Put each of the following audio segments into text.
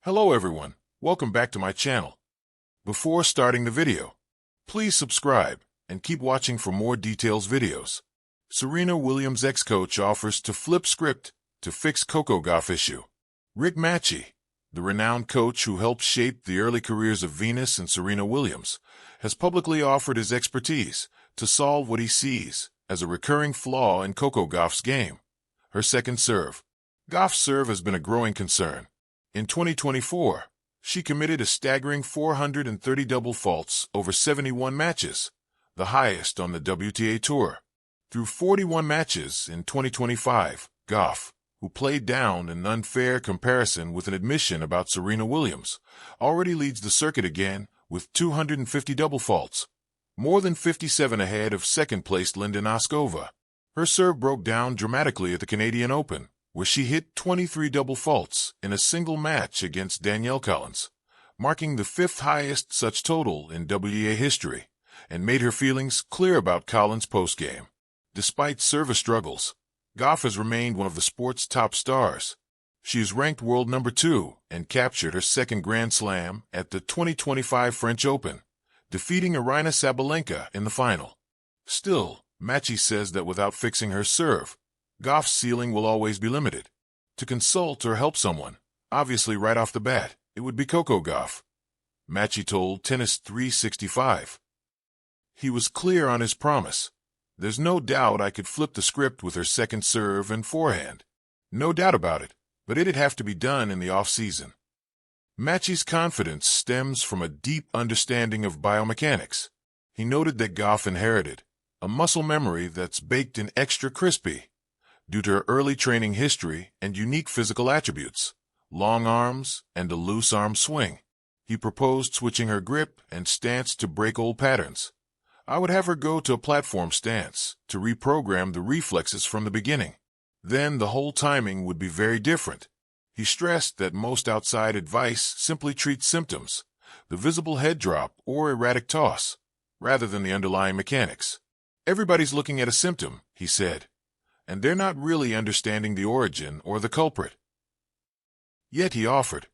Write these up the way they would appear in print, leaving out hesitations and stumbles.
Hello everyone, welcome back to my channel. Before starting the video, please subscribe and keep watching for more details videos. Serena Williams' ex-coach offers to flip script to fix Coco Gauff issue. Rick Macci, the renowned coach who helped shape the early careers of Venus and Serena Williams, has publicly offered his expertise to solve what he sees as a recurring flaw in Coco Gauff's game: her second serve. Gauff's serve has been a growing concern. In 2024, she committed a staggering 430 double faults over 71 matches, the highest on the WTA Tour. Through 41 matches in 2025, Gauff, who played down an unfair comparison with an admission about Serena Williams, already leads the circuit again with 250 double faults, more than 57 ahead of second-placed Linda Noskova. Her serve broke down dramatically at the Canadian Open, where she hit 23 double faults in a single match against Danielle Collins, marking the fifth highest such total in WTA history, and made her feelings clear about Collins' postgame. Despite service struggles, Gauff has remained one of the sport's top stars. She is ranked world number 2 and captured her second Grand Slam at the 2025 French Open, defeating Aryna Sabalenka in the final. Still, Macci says that without fixing her serve, Gauff's ceiling will always be limited. To consult or help someone, obviously right off the bat, it would be Coco Gauff. Macci told Tennis 365. He was clear on his promise. There's no doubt I could flip the script with her second serve and forehand. No doubt about it, but it'd have to be done in the off-season. Macci's confidence stems from a deep understanding of biomechanics. He noted that Gauff inherited a muscle memory that's baked in extra crispy, due to her early training history and unique physical attributes, long arms and a loose arm swing. He proposed switching her grip and stance to break old patterns. I would have her go to a platform stance to reprogram the reflexes from the beginning. Then the whole timing would be very different. He stressed that most outside advice simply treats symptoms, the visible head drop or erratic toss, rather than the underlying mechanics. Everybody's looking at a symptom, he said, and they're not really understanding the origin or the culprit. Yet he offered,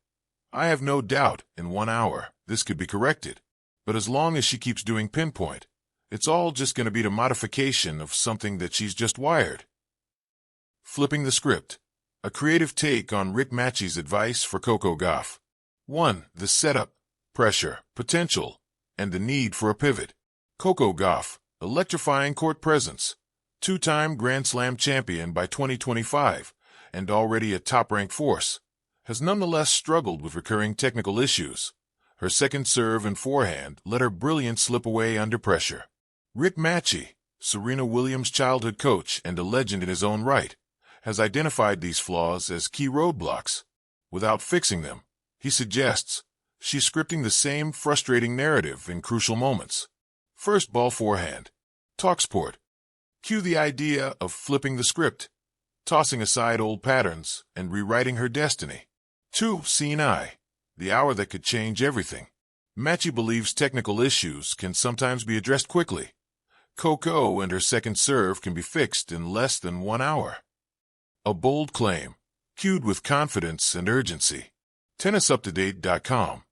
I have no doubt in 1 hour this could be corrected, but as long as she keeps doing pinpoint, it's all just going to be the modification of something that she's just wired. Flipping the script, a creative take on Rick Macci's advice for Coco Gauff. 1. The setup, pressure, potential, and the need for a pivot. Coco Gauff, electrifying court presence, 2-time Grand Slam champion by 2025, and already a top-ranked force, has nonetheless struggled with recurring technical issues. Her second serve and forehand let her brilliance slip away under pressure. Rick Macci, Serena Williams' childhood coach and a legend in his own right, has identified these flaws as key roadblocks. Without fixing them, he suggests, she's scripting the same frustrating narrative in crucial moments. First ball forehand. Talksport. Cue the idea of flipping the script, tossing aside old patterns and rewriting her destiny. 2. Seeing eye, the hour that could change everything. Macci believes technical issues can sometimes be addressed quickly. Coco and her second serve can be fixed in less than 1 hour. A bold claim, cued with confidence and urgency. TennisUpToDate.com.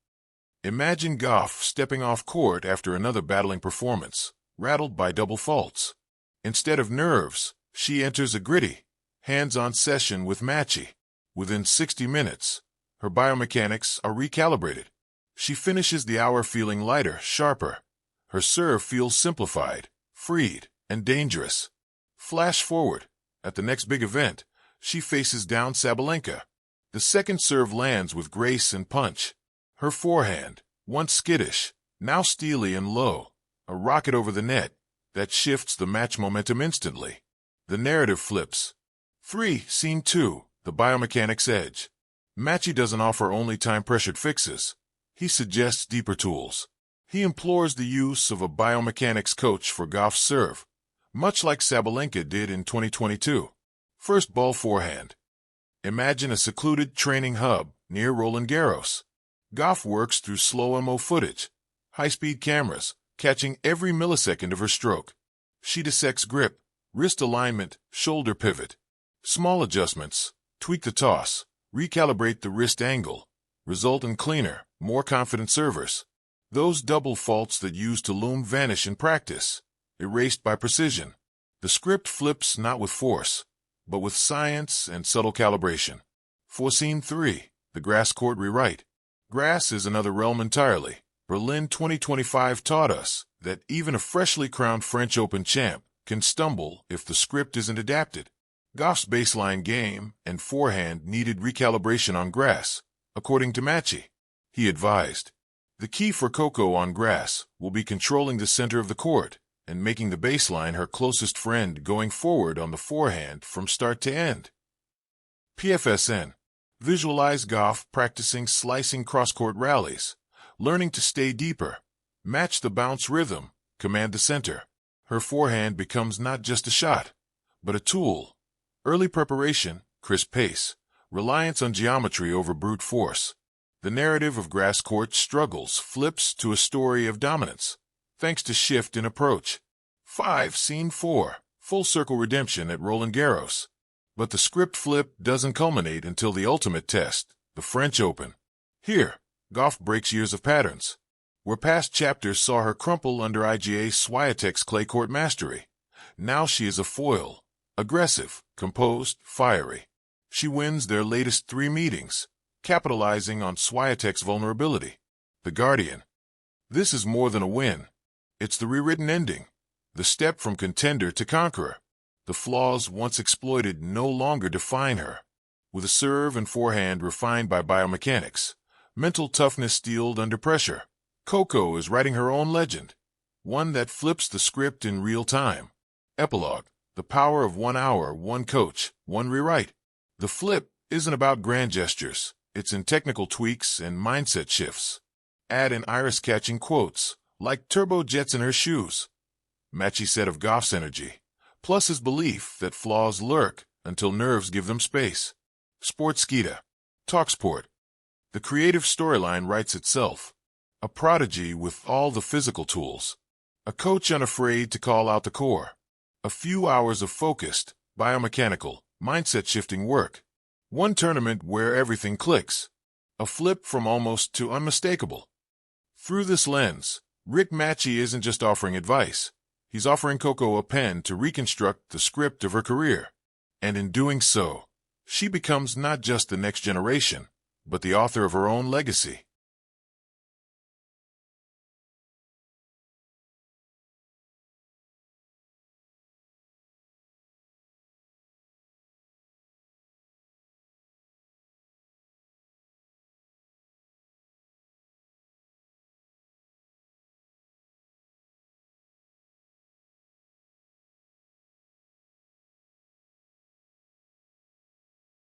Imagine Gauff stepping off court after another battling performance, rattled by double faults. Instead of nerves, she enters a gritty, hands-on session with Macci. Within 60 minutes, her biomechanics are recalibrated. She finishes the hour feeling lighter, sharper. Her serve feels simplified, freed, and dangerous. Flash forward. At the next big event, she faces down Sabalenka. The second serve lands with grace and punch. Her forehand, once skittish, now steely and low, a rocket over the net that shifts the match momentum instantly. The narrative flips. 3. Scene 2. The biomechanics edge. Macci doesn't offer only time-pressured fixes. He suggests deeper tools. He implores the use of a biomechanics coach for Gauff's serve, much like Sabalenka did in 2022. First ball forehand. Imagine a secluded training hub near Roland Garros. Gauff works through slow-mo footage, high-speed cameras, catching every millisecond of her stroke. She dissects grip, wrist alignment, shoulder pivot. Small adjustments, tweak the toss, recalibrate the wrist angle, result in cleaner, more confident servers. Those double faults that used to loom vanish in practice, erased by precision. The script flips not with force, but with science and subtle calibration. For Scene 3, the grass court rewrite. Grass is another realm entirely. Berlin 2025 taught us that even a freshly crowned French Open champ can stumble if the script isn't adapted. Gauff's baseline game and forehand needed recalibration on grass, according to Matchy. He advised, "The key for Coco on grass will be controlling the center of the court and making the baseline her closest friend going forward on the forehand from start to end." PFSN. Visualize Gauff practicing slicing cross-court rallies, learning to stay deeper, match the bounce rhythm, command the center. Her forehand becomes not just a shot, but a tool. Early preparation, crisp pace, reliance on geometry over brute force. The narrative of grass court struggles flips to a story of dominance, thanks to shift in approach. 5. Scene 4. Full circle redemption at Roland Garros. But the script flip doesn't culminate until the ultimate test, the French Open. Here, Gauff breaks years of patterns. Where past chapters saw her crumple under IGA Swiatek's clay court mastery, now she is a foil, aggressive, composed, fiery. She wins their latest 3 meetings, capitalizing on Swiatek's vulnerability. The Guardian. This is more than a win. It's the rewritten ending, the step from contender to conqueror. The flaws once exploited no longer define her. With a serve and forehand refined by biomechanics, mental toughness steeled under pressure, Coco is writing her own legend, one that flips the script in real time. Epilogue. The power of 1 hour, 1 coach, 1 rewrite. The flip isn't about grand gestures. It's in technical tweaks and mindset shifts. Add in iris-catching quotes, like turbo jets in her shoes. Matchy said of Gauff's energy, plus his belief that flaws lurk until nerves give them space. Sportskeeda. Talksport. The creative storyline writes itself. A prodigy with all the physical tools. A coach unafraid to call out the core. A few hours of focused, biomechanical, mindset-shifting work. 1 tournament where everything clicks. A flip from almost to unmistakable. Through this lens, Rick Matchy isn't just offering advice. He's offering Coco a pen to reconstruct the script of her career. And in doing so, she becomes not just the next generation, but the author of her own legacy.